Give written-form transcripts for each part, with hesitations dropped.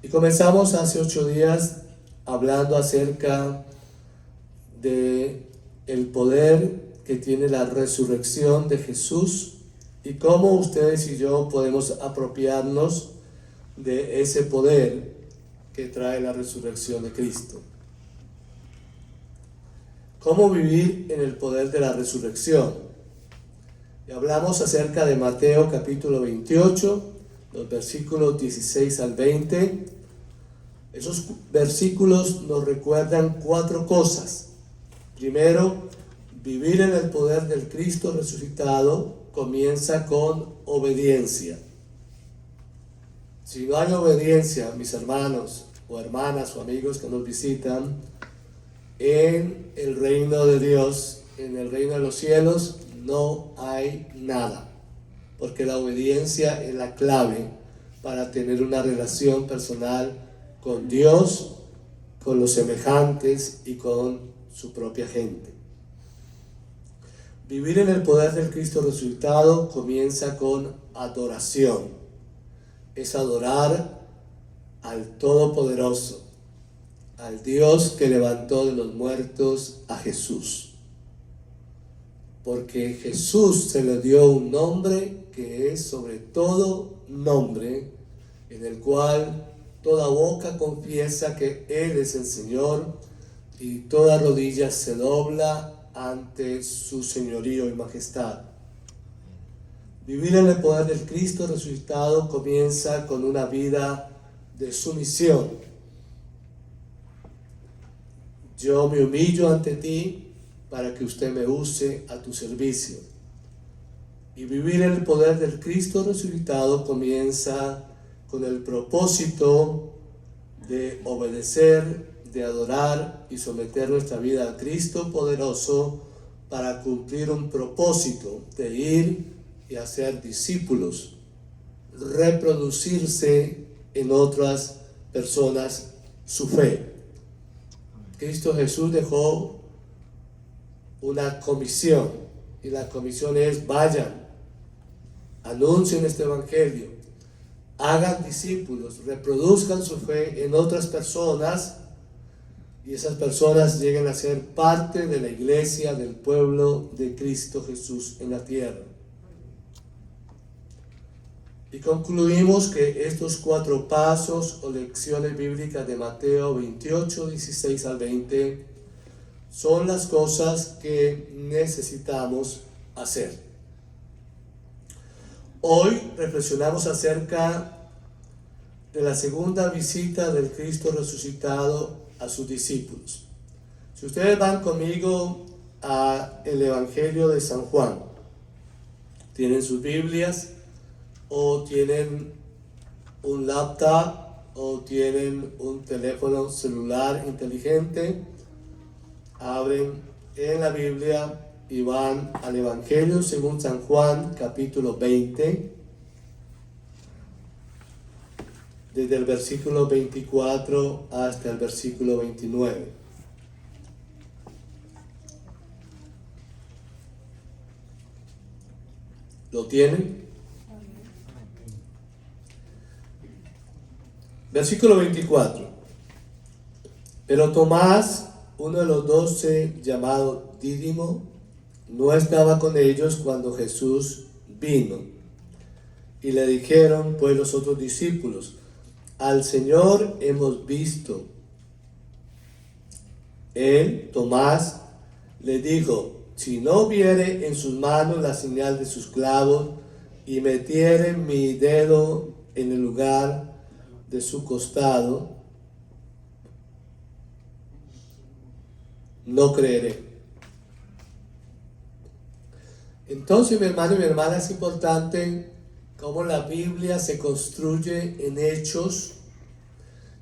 Y comenzamos hace 8 días hablando acerca de el poder que tiene la resurrección de Jesús y cómo ustedes y yo podemos apropiarnos de ese poder que trae la resurrección de Cristo. ¿Cómo vivir en el poder de la resurrección? Y hablamos acerca de Mateo capítulo 28, los versículos 16 al 20. Esos versículos nos recuerdan 4 cosas. Primero, vivir en el poder del Cristo resucitado comienza con obediencia. Si no hay obediencia, mis hermanos o hermanas o amigos que nos visitan, en el reino de Dios, en el reino de los cielos, no hay nada. Porque la obediencia es la clave para tener una relación personal con Dios, con los semejantes y con su propia gente. Vivir en el poder del Cristo resucitado comienza con adoración. Es adorar al Todopoderoso, al Dios que levantó de los muertos a Jesús. Porque Jesús se le dio un nombre que es sobre todo nombre, en el cual toda boca confiesa que Él es el Señor y toda rodilla se dobla ante su señorío y majestad. Vivir en el poder del Cristo resucitado comienza con una vida de sumisión. Yo me humillo ante ti para que usted me use a tu servicio. Y vivir en el poder del Cristo resucitado comienza con el propósito de obedecer, de adorar y someter nuestra vida a Cristo poderoso para cumplir un propósito de ir y hacer discípulos, reproducirse en otras personas su fe. Cristo Jesús dejó una comisión y la comisión es: vayan, anuncien este evangelio, hagan discípulos, reproduzcan su fe en otras personas y esas personas lleguen a ser parte de la iglesia, del pueblo de Cristo Jesús en la tierra. Y concluimos que estos 4 pasos o lecciones bíblicas de Mateo 28, 16 al 20 son las cosas que necesitamos hacer. Hoy reflexionamos acerca de la segunda visita del Cristo resucitado a sus discípulos. Si ustedes van conmigo al Evangelio de San Juan, tienen sus Biblias o tienen un laptop o tienen un teléfono celular inteligente, abren en la Biblia y van al Evangelio según San Juan, capítulo 20, desde el versículo 24 hasta el versículo 29. ¿Lo tienen? Versículo 24. Pero Tomás, uno de los 12, llamado Dídimo, no estaba con ellos cuando Jesús vino. Y le dijeron pues los otros discípulos: al Señor hemos visto. Él, Tomás, le dijo: si no viere en sus manos la señal de sus clavos, y metiere mi dedo en el lugar de su costado, no creeré. Entonces, mi hermano y mi hermana, es importante cómo la Biblia se construye en hechos,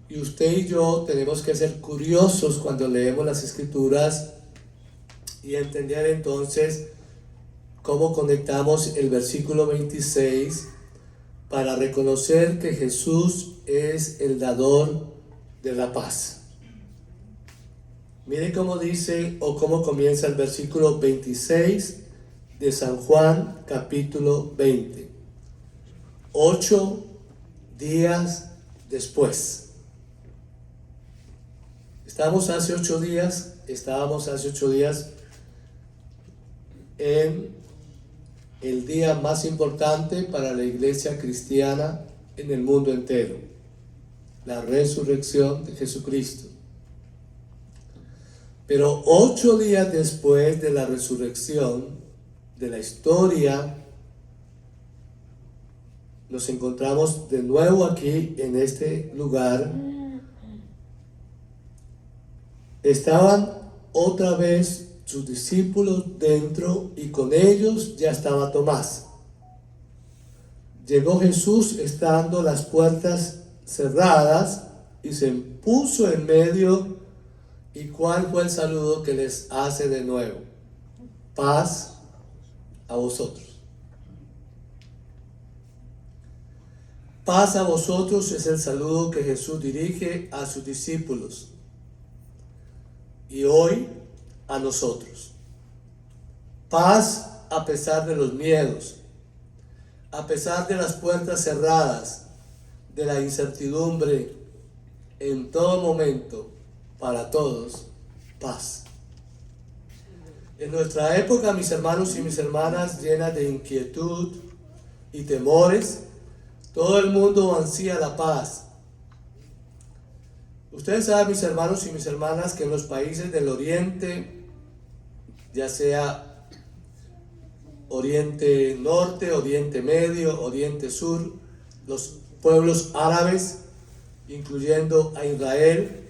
y usted y yo tenemos que ser curiosos cuando leemos las Escrituras y entender entonces cómo conectamos el versículo 26 para reconocer que Jesús es el dador de la paz. Mire cómo dice o cómo comienza el versículo 26 de San Juan capítulo 20. 8 días después. estábamos hace 8 días en el día más importante para la iglesia cristiana en el mundo entero, la resurrección de Jesucristo. Pero 8 días después de la resurrección, de la historia, nos encontramos de nuevo aquí en este lugar. Estaban otra vez sus discípulos dentro y con ellos ya estaba Tomás. Llegó Jesús estando las puertas cerradas y se puso en medio. ¿Y cuál fue el saludo que les hace de nuevo? Paz a vosotros. Paz a vosotros es el saludo que Jesús dirige a sus discípulos y hoy a nosotros. Paz a pesar de los miedos, a pesar de las puertas cerradas, de la incertidumbre, en todo momento, para todos, paz. En nuestra época, mis hermanos y mis hermanas, llenas de inquietud y temores, todo el mundo ansía la paz. Ustedes saben, mis hermanos y mis hermanas, que en los países del Oriente, ya sea Oriente Norte, Oriente Medio, Oriente Sur, los pueblos árabes, incluyendo a Israel,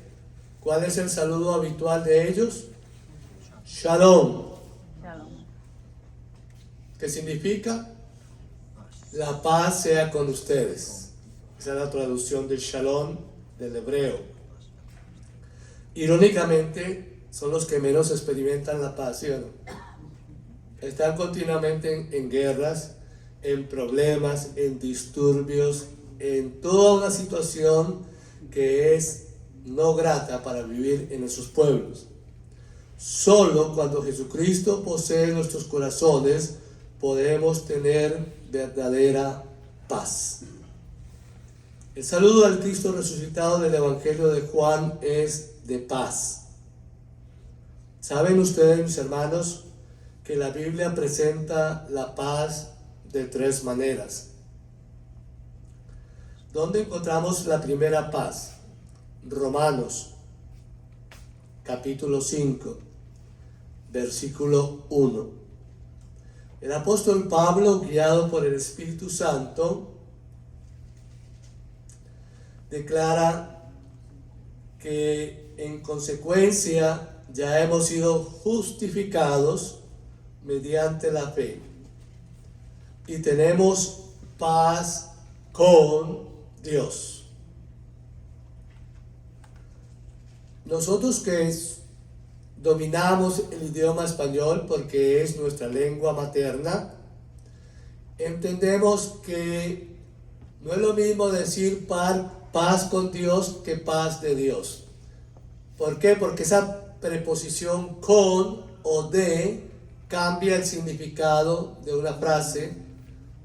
¿cuál es el saludo habitual de ellos? Shalom. ¿Qué significa? La paz sea con ustedes. Esa es la traducción de Shalom del hebreo. Irónicamente, son los que menos experimentan la paz, ¿sí o no? Están continuamente en guerras, en problemas, en disturbios, en toda una situación que es no grata para vivir en esos pueblos. Solo cuando Jesucristo posee nuestros corazones podemos tener verdadera paz. El saludo al Cristo resucitado del Evangelio de Juan es de paz. ¿Saben ustedes, mis hermanos, que la Biblia presenta la paz de 3 maneras? ¿Dónde encontramos la primera paz? Romanos, capítulo 5, versículo 1. El apóstol Pablo, guiado por el Espíritu Santo, declara que en consecuencia ya hemos sido justificados mediante la fe y tenemos paz con Dios. Nosotros que dominamos el idioma español porque es nuestra lengua materna, entendemos que no es lo mismo decir paz con Dios que paz de Dios. ¿Por qué? Porque esa preposición con o de cambia el significado de una frase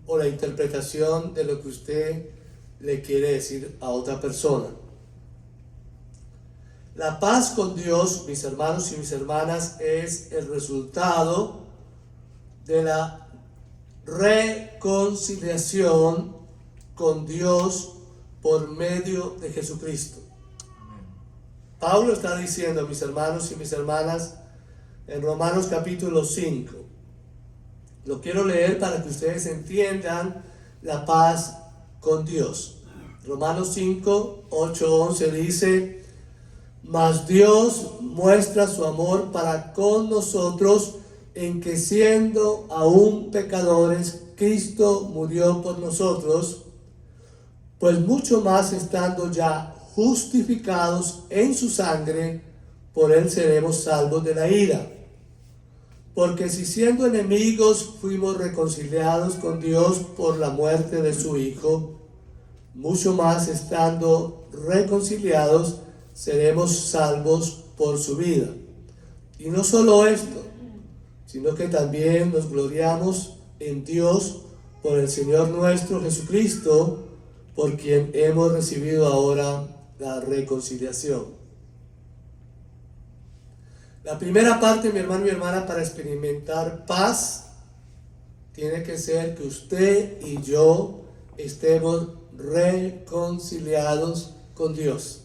o la interpretación de lo que usted le quiere decir a otra persona. La paz con Dios, mis hermanos y mis hermanas, es el resultado de la reconciliación con Dios por medio de Jesucristo. Pablo está diciendo, mis hermanos y mis hermanas, en Romanos capítulo 5. Lo quiero leer para que ustedes entiendan la paz con Dios. Romanos 5, 8, 11 dice: mas Dios muestra su amor para con nosotros en que siendo aún pecadores, Cristo murió por nosotros, pues mucho más estando ya justificados en su sangre, por él seremos salvos de la ira. Porque si siendo enemigos fuimos reconciliados con Dios por la muerte de su Hijo, mucho más estando reconciliados seremos salvos por su vida. Y no solo esto, sino que también nos gloriamos en Dios por el Señor nuestro Jesucristo, por quien hemos recibido ahora la reconciliación. La primera parte, mi hermano y mi hermana, para experimentar paz, tiene que ser que usted y yo estemos reconciliados con Dios.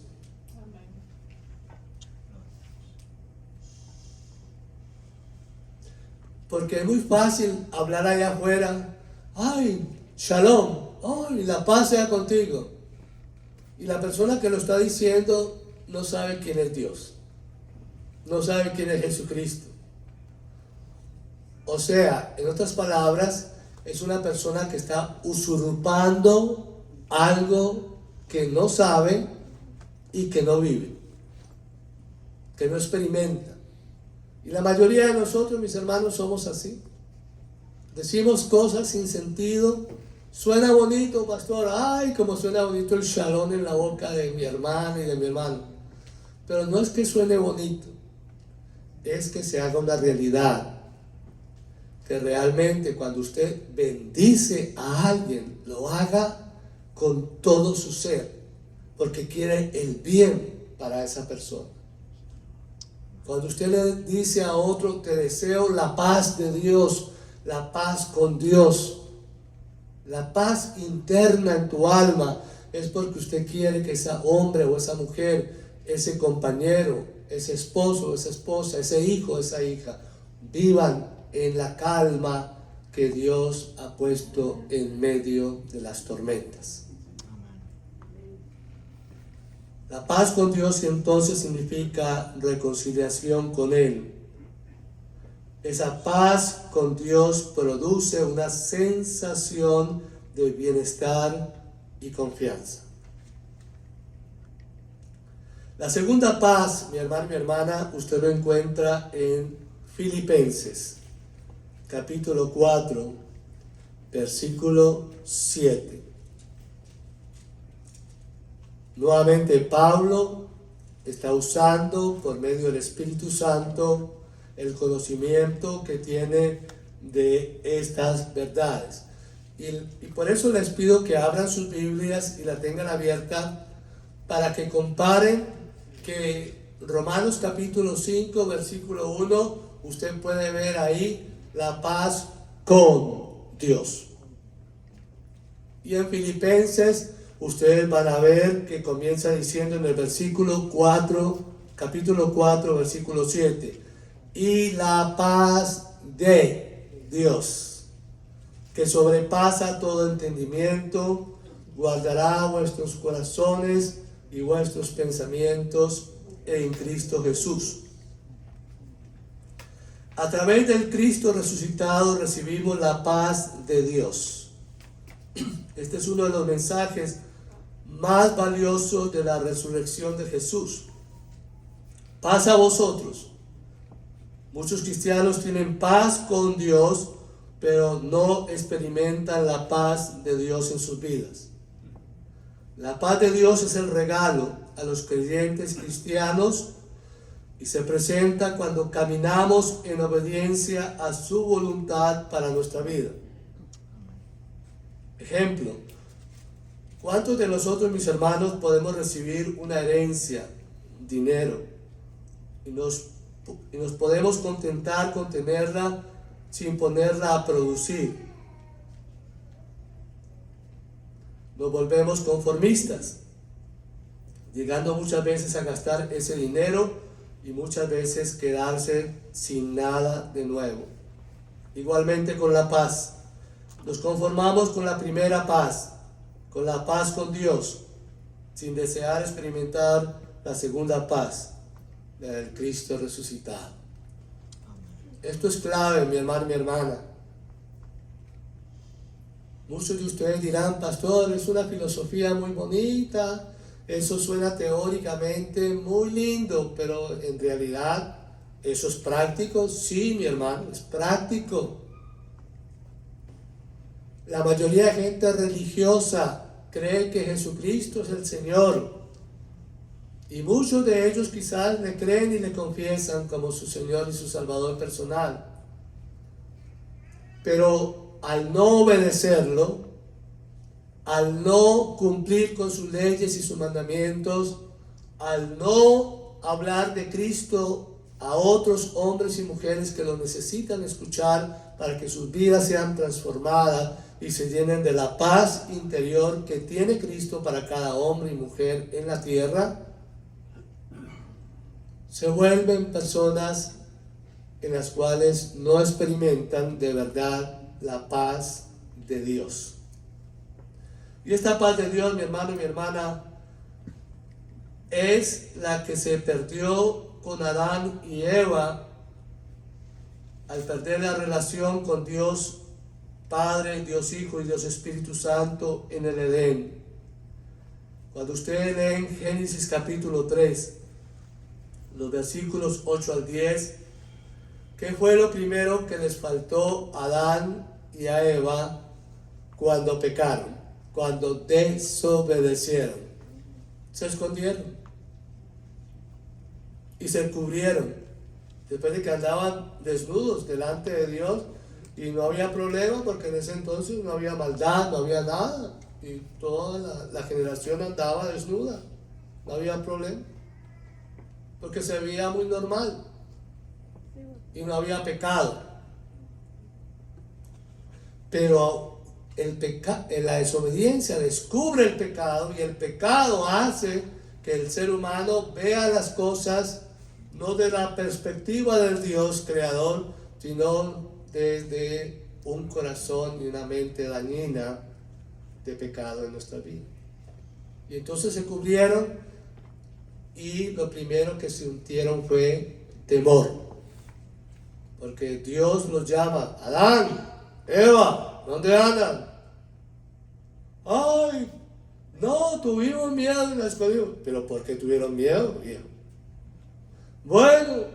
Porque es muy fácil hablar allá afuera, ay, shalom, ay, la paz sea contigo. Y la persona que lo está diciendo no sabe quién es Dios, no sabe quién es Jesucristo. O sea, en otras palabras, es una persona que está usurpando algo que no sabe y que no vive, que no experimenta. Y la mayoría de nosotros, mis hermanos, somos así. Decimos cosas sin sentido. Suena bonito, pastor. Ay, como suena bonito el shalom en la boca de mi hermana y de mi hermano. Pero no es que suene bonito, es que se haga una realidad. Que realmente cuando usted bendice a alguien, lo haga con todo su ser, porque quiere el bien para esa persona. Cuando usted le dice a otro, te deseo la paz de Dios, la paz con Dios, la paz interna en tu alma, es porque usted quiere que ese hombre o esa mujer, ese compañero, ese esposo, esa esposa, ese hijo, esa hija, vivan en la calma que Dios ha puesto en medio de las tormentas. La paz con Dios entonces significa reconciliación con Él. Esa paz con Dios produce una sensación de bienestar y confianza. La segunda paz, mi hermano y mi hermana, usted lo encuentra en Filipenses, capítulo 4, versículo 7. Nuevamente Pablo está usando por medio del Espíritu Santo el conocimiento que tiene de estas verdades. Y por eso les pido que abran sus Biblias y la tengan abierta para que comparen que Romanos capítulo 5, versículo 1, usted puede ver ahí la paz con Dios. Y en Filipenses ustedes van a ver que comienza diciendo en el versículo 4, capítulo 4, versículo 7, y la paz de Dios, que sobrepasa todo entendimiento, guardará vuestros corazones y vuestros pensamientos en Cristo Jesús. A través del Cristo resucitado recibimos la paz de Dios. Este es uno de los mensajes más valiosos de la resurrección de Jesús. Paz a vosotros. Muchos cristianos tienen paz con Dios, pero no experimentan la paz de Dios en sus vidas. La paz de Dios es el regalo a los creyentes cristianos y se presenta cuando caminamos en obediencia a su voluntad para nuestra vida. Ejemplo, ¿cuántos de nosotros, mis hermanos, podemos recibir una herencia, dinero, y nos podemos contentar con tenerla sin ponerla a producir? Nos volvemos conformistas, llegando muchas veces a gastar ese dinero y muchas veces quedarse sin nada de nuevo. Igualmente con la paz. Nos conformamos con la primera paz, con la paz con Dios, sin desear experimentar la segunda paz, la del Cristo resucitado. Esto es clave, mi hermano y mi hermana. Muchos de ustedes dirán, pastor, es una filosofía muy bonita, eso suena teóricamente muy lindo, pero en realidad, ¿eso es práctico? Sí, mi hermano, es práctico. La mayoría de gente religiosa cree que Jesucristo es el Señor. Y muchos de ellos quizás le creen y le confiesan como su Señor y su Salvador personal. Pero al no obedecerlo, al no cumplir con sus leyes y sus mandamientos, al no hablar de Cristo a otros hombres y mujeres que lo necesitan escuchar para que sus vidas sean transformadas y se llenen de la paz interior que tiene Cristo para cada hombre y mujer en la tierra, se vuelven personas en las cuales no experimentan de verdad la paz de Dios. Y esta paz de Dios, mi hermano y mi hermana, es la que se perdió con Adán y Eva al perder la relación con Dios Padre, Dios Hijo y Dios Espíritu Santo en el Edén. Cuando ustedes leen Génesis capítulo 3, los versículos 8 al 10, ¿qué fue lo primero que les faltó a Adán y a Eva cuando pecaron? Cuando desobedecieron. Se escondieron y se cubrieron después de que andaban desnudos delante de Dios, y no había problema porque en ese entonces no había maldad, no había nada, y toda la generación andaba desnuda, no había problema porque se veía muy normal y no había pecado. Pero la desobediencia descubre el pecado, y el pecado hace que el ser humano vea las cosas no de la perspectiva del Dios creador, sino desde un corazón y una mente dañina de pecado en nuestra vida. Y entonces se cubrieron, y lo primero que sintieron fue temor, porque Dios los llama: Adán, Eva, ¿dónde andan? Ay, no, tuvimos miedo y nos escondimos. ¿Pero por qué tuvieron miedo, viejo? Bueno,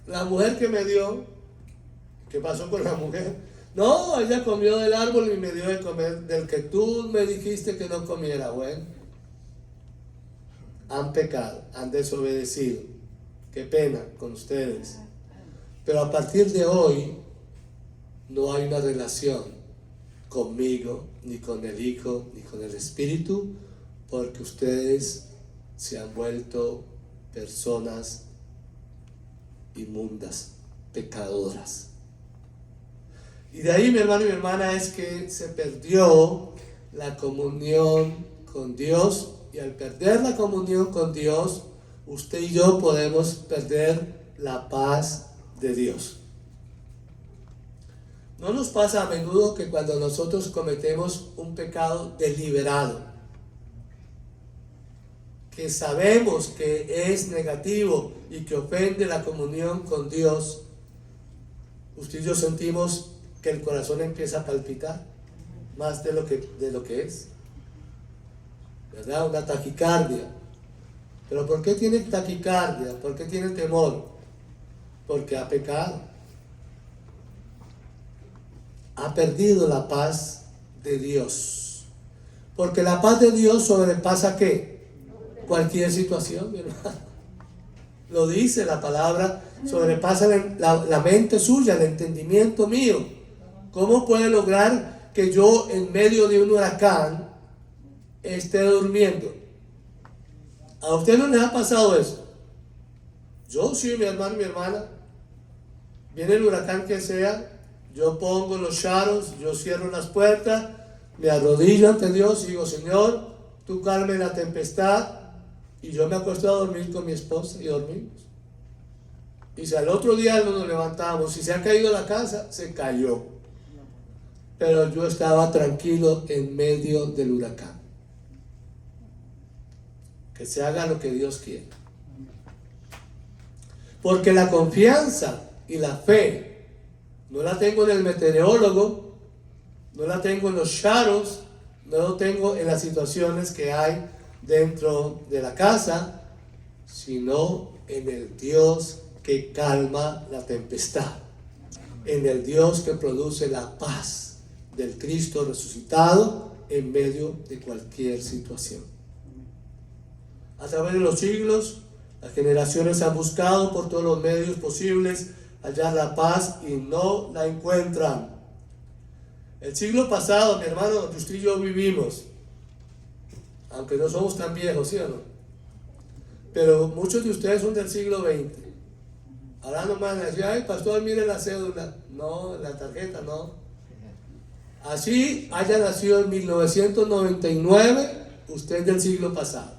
la mujer que me dio, ¿qué pasó con la mujer? No, ella comió del árbol y me dio de comer del que tú me dijiste que no comiera. Bueno, han pecado, han desobedecido. Qué pena con ustedes. Pero a partir de hoy no hay una relación conmigo, ni con el Hijo, ni con el Espíritu, porque ustedes se han vuelto personas inmundas, pecadoras. Y de ahí, mi hermano y mi hermana, es que se perdió la comunión con Dios, y al perder la comunión con Dios, usted y yo podemos perder la paz de Dios. ¿No nos pasa a menudo que cuando nosotros cometemos un pecado deliberado, que sabemos que es negativo y que ofende la comunión con Dios, usted y yo sentimos que el corazón empieza a palpitar más de lo que es, ¿verdad? Una taquicardia. ¿Pero por qué tiene taquicardia? ¿Por qué tiene temor? Porque ha pecado. Ha perdido la paz de Dios. Porque la paz de Dios sobrepasa ¿qué? Cualquier situación, mi hermano. Lo dice la palabra, sobrepasa la mente suya, el entendimiento mío. ¿Cómo puede lograr que yo en medio de un huracán esté durmiendo? ¿A usted no le ha pasado eso? Yo sí, mi hermano y mi hermana. Viene el huracán que sea, yo pongo los charos, yo cierro las puertas, me arrodillo ante Dios y digo: Señor, tú calme la tempestad, y yo me acuesto a dormir con mi esposa y dormimos. Y si al otro día no nos levantamos, si se ha caído la casa, se cayó. Pero yo estaba tranquilo en medio del huracán. Que se haga lo que Dios quiere. Porque la confianza y la fe no la tengo en el meteorólogo, no la tengo en los charos, no lo tengo en las situaciones que hay dentro de la casa, sino en el Dios que calma la tempestad, en el Dios que produce la paz del Cristo resucitado en medio de cualquier situación. A través de los siglos, las generaciones han buscado por todos los medios posibles hallar la paz y no la encuentran. El siglo pasado, mi hermano, donde usted y yo vivimos, aunque no somos tan viejos, ¿sí o no? Pero muchos de ustedes son del siglo XX. Ahora no me van a decir, ay, pastor, mire la cédula. No, la tarjeta no. Así haya nacido en 1999, usted es del siglo pasado.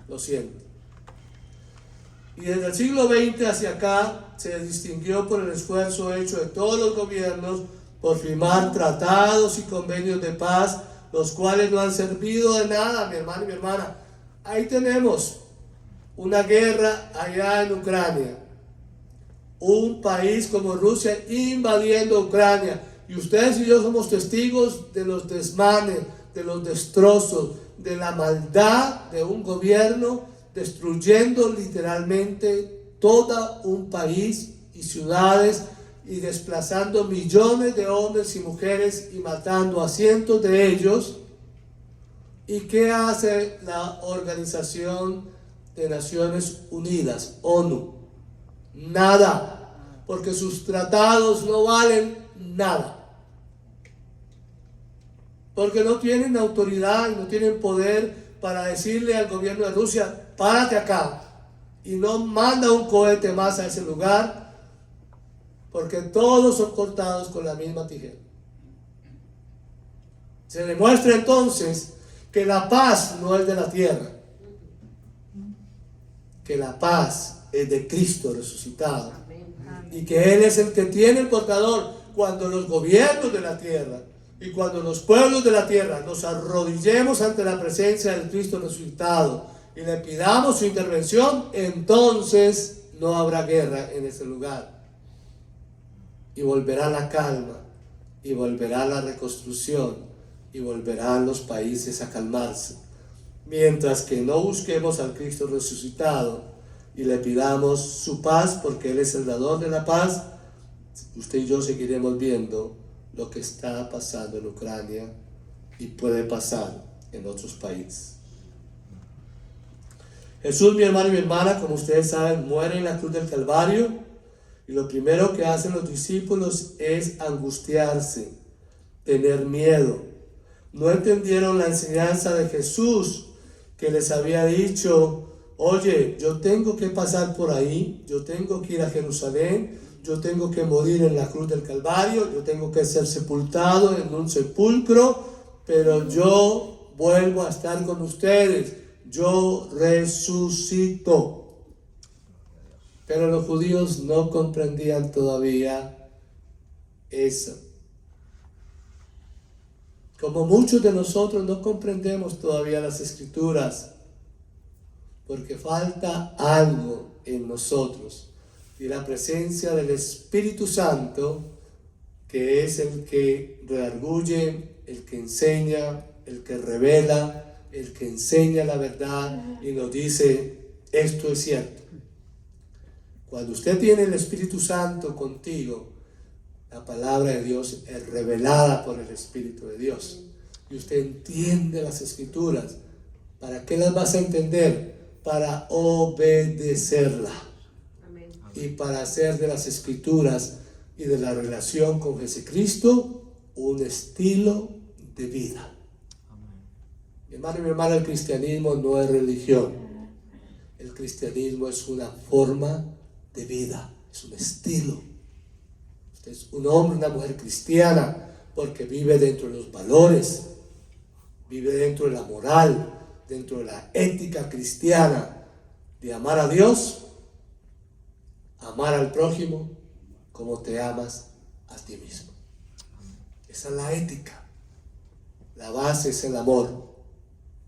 Lo siento. Y desde el siglo XX hacia acá se distinguió por el esfuerzo hecho de todos los gobiernos por firmar tratados y convenios de paz, los cuales no han servido de nada, mi hermano y mi hermana. Ahí tenemos una guerra allá en Ucrania, un país como Rusia invadiendo Ucrania, y ustedes y yo somos testigos de los desmanes, de los destrozos, de la maldad de un gobierno destruyendo literalmente todo un país y ciudades y desplazando millones de hombres y mujeres y matando a cientos de ellos. ¿Y qué hace la Organización de Naciones Unidas, ONU? Nada, porque sus tratados no valen nada. Porque no tienen autoridad y no tienen poder para decirle al gobierno de Rusia, párate acá, y no manda un cohete más a ese lugar, porque todos son cortados con la misma tijera. Se demuestra entonces que la paz no es de la tierra, que la paz es de Cristo resucitado, y que Él es el que tiene el portador. Cuando los gobiernos de la tierra y cuando los pueblos de la tierra nos arrodillemos ante la presencia del Cristo resucitado y le pidamos su intervención, entonces no habrá guerra en ese lugar. Y volverá la calma, y volverá la reconstrucción, y volverán los países a calmarse. Mientras que no busquemos al Cristo resucitado y le pidamos su paz, porque Él es el dador de la paz, usted y yo seguiremos viendo lo que está pasando en Ucrania y puede pasar en otros países. Jesús, mi hermano y mi hermana, como ustedes saben, muere en la cruz del Calvario, y lo primero que hacen los discípulos es angustiarse, tener miedo. No entendieron la enseñanza de Jesús, que les había dicho, oye, yo tengo que pasar por ahí, yo tengo que ir a Jerusalén, yo tengo que morir en la cruz del Calvario, yo tengo que ser sepultado en un sepulcro, pero yo vuelvo a estar con ustedes, yo resucito. Pero los judíos no comprendían todavía eso. Como muchos de nosotros no comprendemos todavía las Escrituras, porque falta algo en nosotros. Y la presencia del Espíritu Santo, que es el que redarguye, el que enseña, el que revela, el que enseña la verdad y nos dice, esto es cierto. Cuando usted tiene el Espíritu Santo contigo, la palabra de Dios es revelada por el Espíritu de Dios. Y usted entiende las Escrituras. ¿Para qué las vas a entender? Para obedecerla. Y para hacer de las Escrituras y de la relación con Jesucristo un estilo de vida. Mi hermano y mi hermana, el cristianismo no es religión. El cristianismo es una forma de vida, es un estilo. Usted es un hombre, una mujer cristiana, porque vive dentro de los valores, vive dentro de la moral, dentro de la ética cristiana de amar a Dios, amar al prójimo como te amas a ti mismo. Esa es la ética. La base es el amor,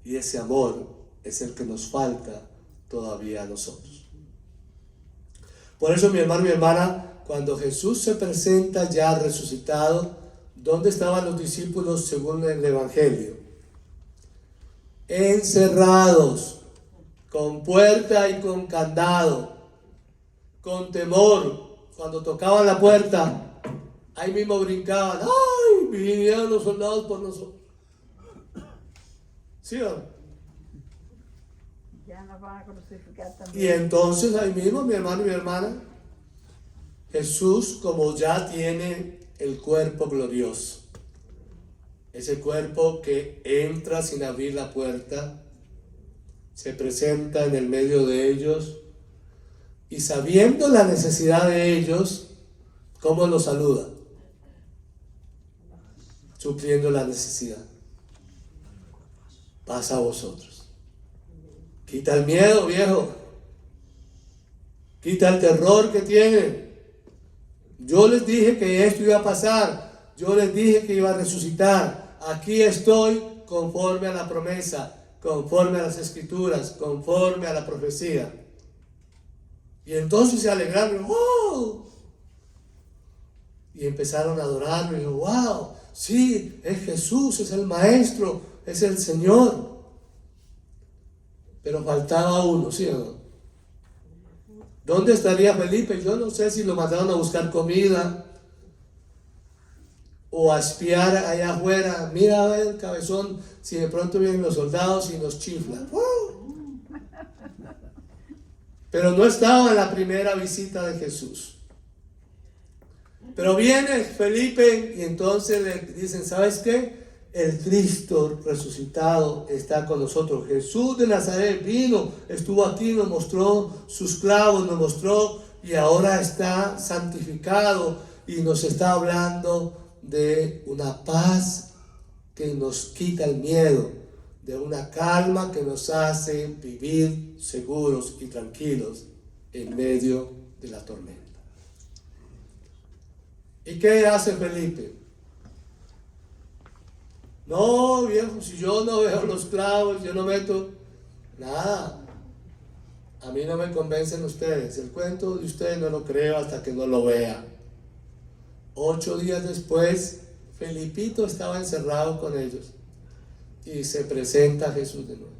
y ese amor es el que nos falta todavía a nosotros. Por eso, mi hermano y mi hermana, cuando Jesús se presenta ya resucitado, ¿dónde estaban los discípulos según el Evangelio? Encerrados, con puerta y con candado, con temor. Cuando tocaban la puerta, ahí mismo brincaban. ¡Ay! Vinieron los soldados por nosotros. ¿Sí o no? Ya nos van a crucificar también. Y entonces ahí mismo, mi hermano y mi hermana, Jesús, como ya tiene el cuerpo glorioso, ese cuerpo que entra sin abrir la puerta, se presenta en el medio de ellos, Y sabiendo la necesidad de ellos, ¿cómo los saluda? Supliendo la necesidad. Paz a vosotros. Quita el miedo, viejo. Quita el terror que tienen. Yo les dije que esto iba a pasar. Yo les dije que iba a resucitar. Aquí estoy conforme a la promesa, conforme a las escrituras, conforme a la profecía. Y entonces se alegraron. ¡Wow! Y empezaron a adorarlo. Y dijo, ¡wow! Sí, es Jesús, es el Maestro, es el Señor. Pero faltaba uno, ¿sí o no? ¿Dónde estaría Felipe? Yo no sé si lo mandaron a buscar comida o a espiar allá afuera. Mira a ver el cabezón, si de pronto vienen los soldados y nos chiflan. Pero no estaba en la primera visita de Jesús. Pero viene Felipe y entonces le dicen, ¿sabes qué? El Cristo resucitado está con nosotros. Jesús de Nazaret vino, estuvo aquí, nos mostró sus clavos, nos mostró y ahora está santificado y nos está hablando de una paz que nos quita el miedo, de una calma que nos hace vivir seguros y tranquilos en medio de la tormenta. ¿Y qué hace Felipe? No, viejo, si yo no veo los clavos, yo no meto nada. A mí no me convencen ustedes. El cuento de ustedes no lo creo hasta que no lo vea. 8 días después, Felipito estaba encerrado con ellos y se presenta a Jesús de nuevo.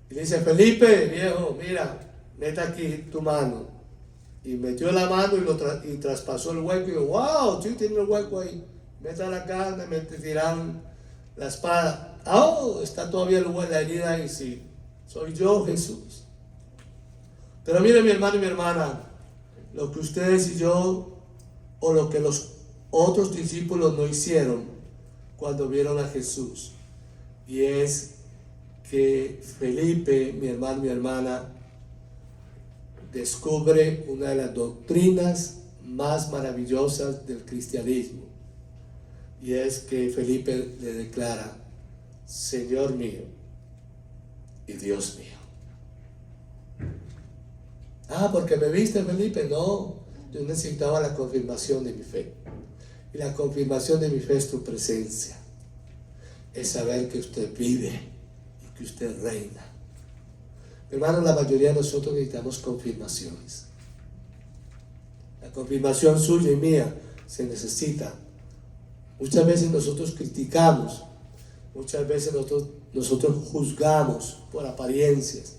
Y dice, Felipe, viejo, mira, mete aquí tu mano. Y metió la mano y traspasó el hueco y dijo, wow, sí, tiene el hueco ahí. Meta la carne, me tiraron la espada. Oh, está todavía la herida ahí, sí. Soy yo, Jesús. Pero mire, mi hermano y mi hermana, lo que ustedes y yo, o lo que los otros discípulos no hicieron cuando vieron a Jesús, y es que Felipe, mi hermano y mi hermana, descubre una de las doctrinas más maravillosas del cristianismo, y es que Felipe le declara, Señor mío y Dios mío. Ah, porque me viste, Felipe. No, yo necesitaba la confirmación de mi fe, y la confirmación de mi fe es tu presencia, es saber que usted vive y que usted reina. Hermano, la mayoría de nosotros necesitamos confirmaciones. La confirmación suya y mía se necesita. Muchas veces nosotros criticamos, muchas veces nosotros juzgamos por apariencias.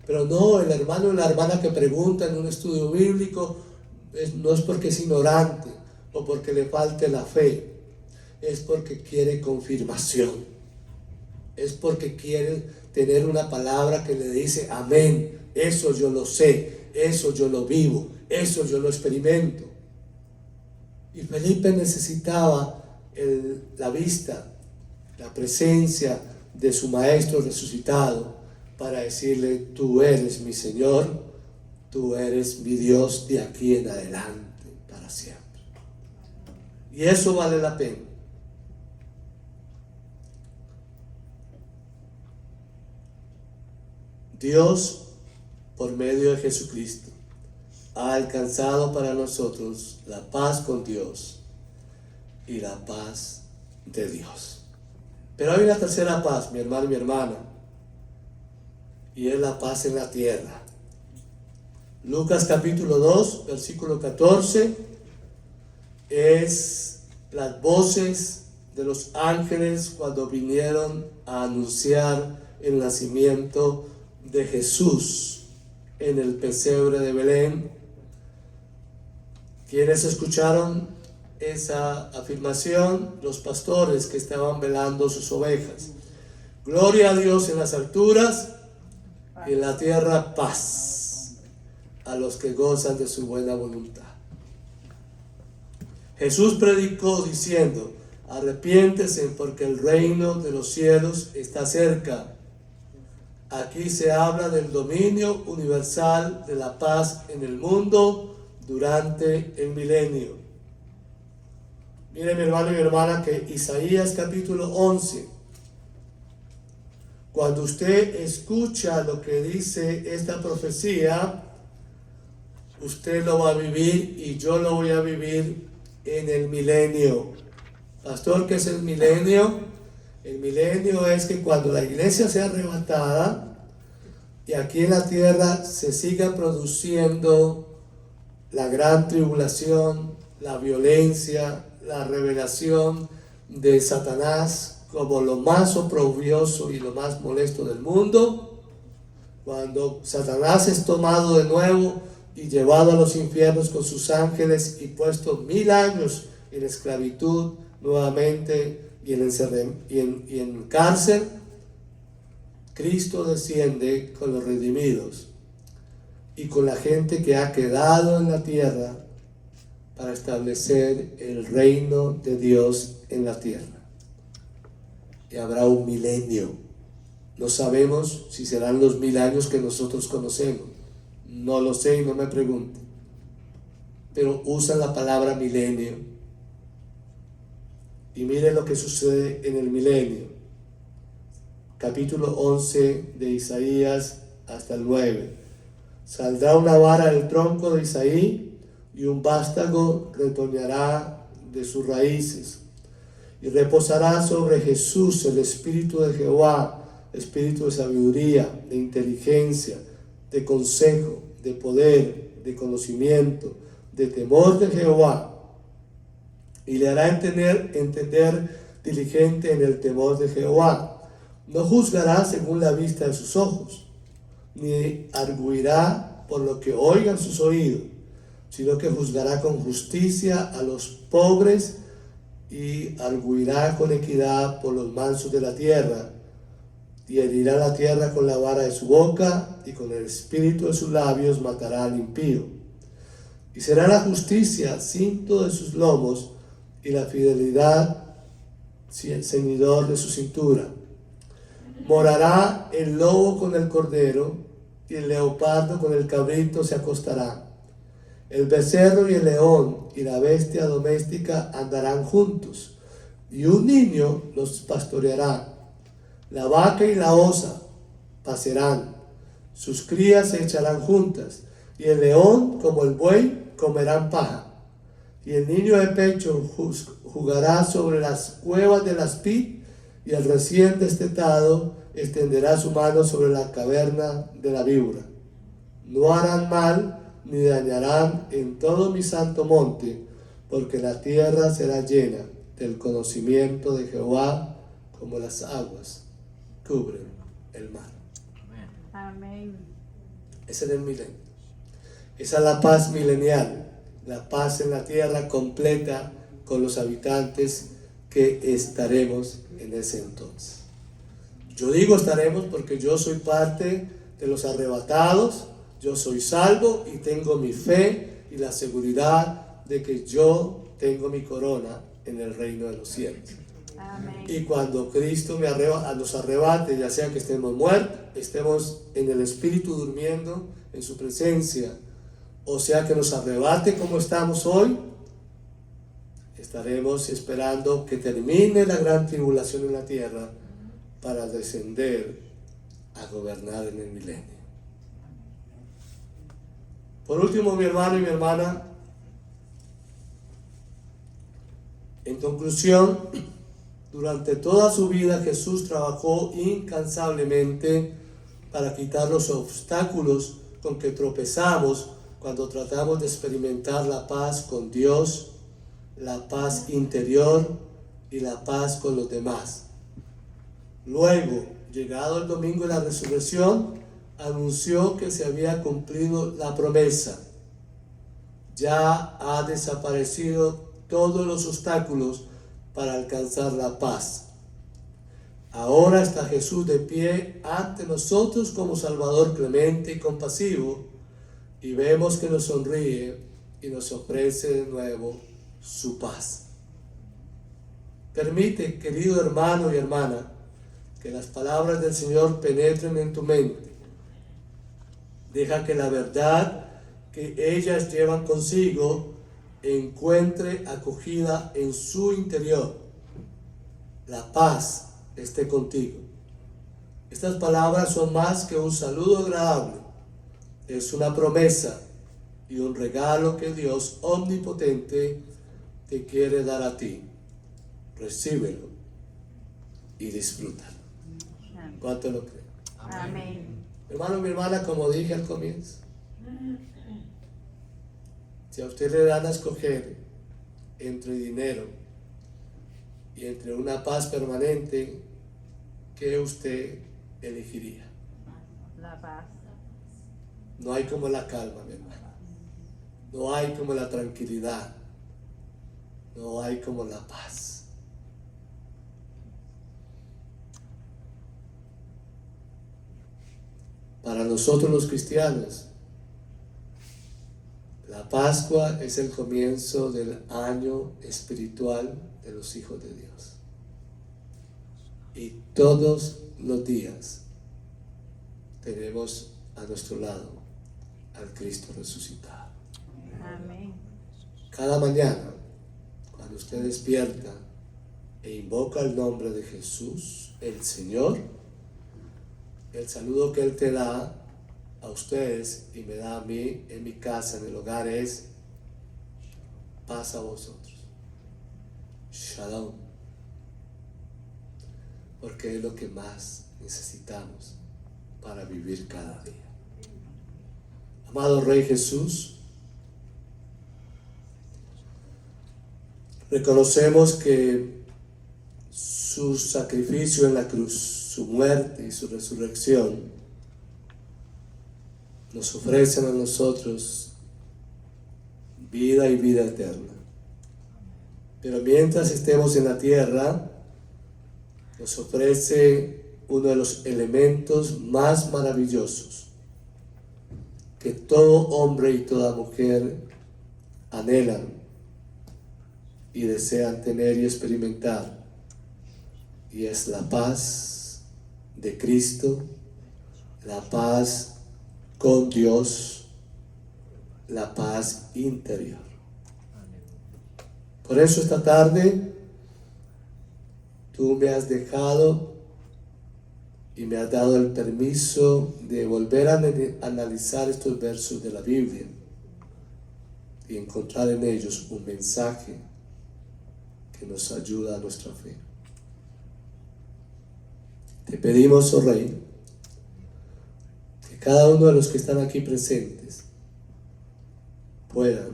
Pero no, el hermano o la hermana que pregunta en un estudio bíblico no es porque es ignorante o porque le falte la fe, es porque quiere confirmación, es porque quiere tener una palabra que le dice amén, eso yo lo sé, eso yo lo vivo, eso yo lo experimento. Y Felipe necesitaba la vista, la presencia de su maestro resucitado para decirle, tú eres mi Señor, tú eres mi Dios de aquí en adelante para siempre. Y eso vale la pena. Dios, por medio de Jesucristo, ha alcanzado para nosotros la paz con Dios y la paz de Dios. Pero hay una tercera paz, mi hermano y mi hermana, y es la paz en la tierra. Lucas capítulo 2, versículo 14, es las voces de los ángeles cuando vinieron a anunciar el nacimiento de Jesús en el pesebre de Belén. ¿Quiénes escucharon esa afirmación? Los pastores que estaban velando sus ovejas. Gloria a Dios en las alturas y en la tierra paz a los que gozan de su buena voluntad. Jesús predicó diciendo, arrepiéntese porque el reino de los cielos está cerca. Aquí se habla del dominio universal de la paz en el mundo durante el milenio. Mire, mi hermano y mi hermana, que Isaías capítulo 11, cuando usted escucha lo que dice esta profecía, usted lo va a vivir y yo lo voy a vivir en el milenio. Pastor, ¿qué es el milenio? El milenio es que cuando la iglesia sea arrebatada y aquí en la tierra se siga produciendo la gran tribulación, la violencia, la revelación de Satanás como lo más oprobioso y lo más molesto del mundo, cuando Satanás es tomado de nuevo y llevado a los infiernos con sus ángeles y puesto 1000 años en esclavitud nuevamente y en cárcel, Cristo desciende con los redimidos y con la gente que ha quedado en la tierra para establecer el reino de Dios en la tierra. Y habrá un milenio. No sabemos si serán los 1000 años que nosotros conocemos. No lo sé y no me pregunten. Pero usan la palabra milenio. Y miren lo que sucede en el milenio. Capítulo 11 de Isaías hasta el 9. Saldrá una vara del tronco de Isaí y un vástago retoñará de sus raíces. Y reposará sobre Jesús el Espíritu de Jehová, Espíritu de sabiduría, de inteligencia, de consejo, de poder, de conocimiento, de temor de Jehová. Y le hará entender diligente en el temor de Jehová. No juzgará según la vista de sus ojos, ni arguirá por lo que oigan sus oídos, sino que juzgará con justicia a los pobres y arguirá con equidad por los mansos de la tierra, y herirá la tierra con la vara de su boca, y con el espíritu de sus labios matará al impío. Y será la justicia cinto de sus lomos, y la fidelidad ceñidor de su cintura. Morará el lobo con el cordero, y el leopardo con el cabrito se acostará. El becerro y el león y la bestia doméstica andarán juntos, y un niño los pastoreará. La vaca y la osa pacerán, sus crías se echarán juntas, y el león como el buey comerán paja. Y el niño de pecho jugará sobre las cuevas de las pid, y el recién destetado extenderá su mano sobre la caverna de la víbora. No harán mal ni dañarán en todo mi santo monte, porque la tierra será llena del conocimiento de Jehová, como las aguas cubren el mar. Amén. Ese es el milenio. Esa es la paz milenial, la paz en la tierra completa con los habitantes que estaremos en ese entonces. Yo digo estaremos porque yo soy parte de los arrebatados. Yo soy salvo y tengo mi fe y la seguridad de que yo tengo mi corona en el reino de los cielos. Amén. Y cuando Cristo nos arrebate, ya sea que estemos muertos, estemos en el Espíritu durmiendo en su presencia, o sea que nos arrebate como estamos hoy, estaremos esperando que termine la gran tribulación en la tierra para descender a gobernar en el milenio. Por último, mi hermano y mi hermana, en conclusión, durante toda su vida Jesús trabajó incansablemente para quitar los obstáculos con que tropezamos cuando tratamos de experimentar la paz con Dios, la paz interior y la paz con los demás. Luego, llegado el domingo de la resurrección, anunció que se había cumplido la promesa. Ya ha desaparecido todos los obstáculos para alcanzar la paz. Ahora está Jesús de pie ante nosotros como Salvador clemente y compasivo, y vemos que nos sonríe y nos ofrece de nuevo su paz. Permite, querido hermano y hermana, Que las palabras del Señor penetren en tu mente. Deja que la verdad que ellas llevan consigo encuentre acogida en su interior. La paz esté contigo. Estas palabras son más que un saludo agradable. Es una promesa y un regalo que Dios omnipotente te quiere dar a ti. Recíbelo y disfrútalo. ¿Cuánto lo creen? Amén. Hermano, mi hermana, como dije al comienzo, si a usted le dan a escoger entre dinero y entre una paz permanente, ¿qué usted elegiría? La paz. No hay como la calma, mi hermana. No hay como la tranquilidad. No hay como la paz. Para nosotros los cristianos, la Pascua es el comienzo del año espiritual de los hijos de Dios. Y todos los días tenemos a nuestro lado al Cristo resucitado. Amén. Cada mañana, cuando usted despierta e invoca el nombre de Jesús, el Señor, el saludo que Él te da a ustedes y me da a mí en mi casa, en el hogar, es paz a vosotros. Shalom. Porque es lo que más necesitamos para vivir cada día. Amado Rey Jesús, reconocemos que su sacrificio en la cruz, su muerte y su resurrección nos ofrecen a nosotros vida y vida eterna. Pero mientras estemos en la tierra, nos ofrece uno de los elementos más maravillosos que todo hombre y toda mujer anhelan y desean tener y experimentar, y es la paz de Cristo, la paz con Dios, la paz interior. Por eso esta tarde tú me has dejado y me has dado el permiso de volver a analizar estos versos de la Biblia y encontrar en ellos un mensaje que nos ayuda a nuestra fe. Te pedimos, oh Rey, que cada uno de los que están aquí presentes puedan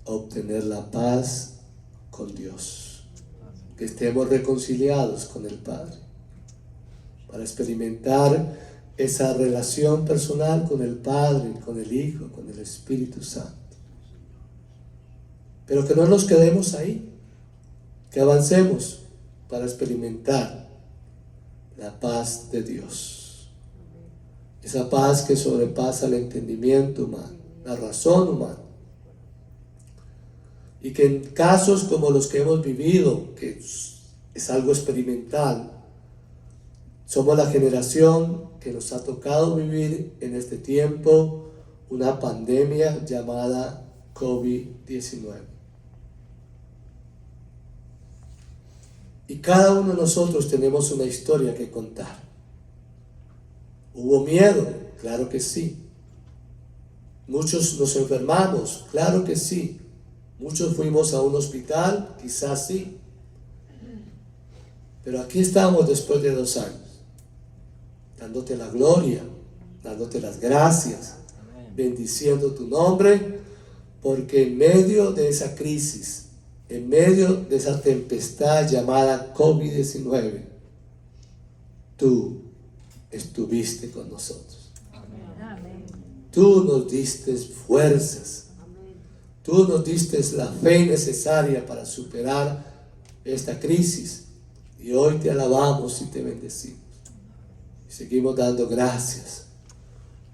obtener la paz con Dios, que estemos reconciliados con el Padre, para experimentar esa relación personal con el Padre, con el Hijo, con el Espíritu Santo. Pero que no nos quedemos ahí, que avancemos para experimentar la paz de Dios, esa paz que sobrepasa el entendimiento humano, la razón humana, y que en casos como los que hemos vivido, que es algo experimental, somos la generación que nos ha tocado vivir en este tiempo una pandemia llamada COVID-19. Y cada uno de nosotros tenemos una historia que contar. ¿Hubo miedo? Claro que sí. Muchos nos enfermamos, claro que sí. Muchos fuimos a un hospital, quizás sí. Pero aquí estamos después de 2 años, dándote la gloria, dándote las gracias, bendiciendo tu nombre, porque en medio de esa crisis, en medio de esa tempestad llamada COVID-19, tú estuviste con nosotros. Amén. Tú nos diste fuerzas. Tú nos diste la fe necesaria para superar esta crisis. Y hoy te alabamos y te bendecimos. Y seguimos dando gracias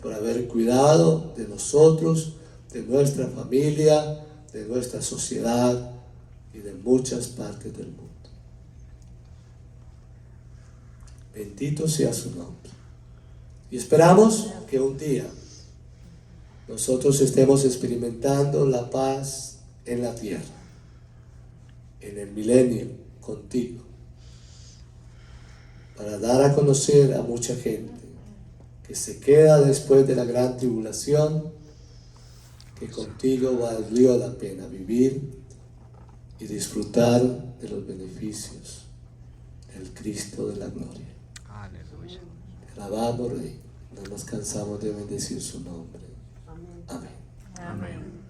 por haber cuidado de nosotros, de nuestra familia, de nuestra sociedad y de muchas partes del mundo. Bendito sea su nombre. Y esperamos que un día nosotros estemos experimentando la paz en la tierra, en el milenio, contigo, para dar a conocer a mucha gente que se queda después de la gran tribulación, que contigo valió la pena vivir y disfrutar de los beneficios del Cristo de la gloria. Aleluya. Te alabamos, Rey, no nos cansamos de bendecir su nombre. Amén. Amén.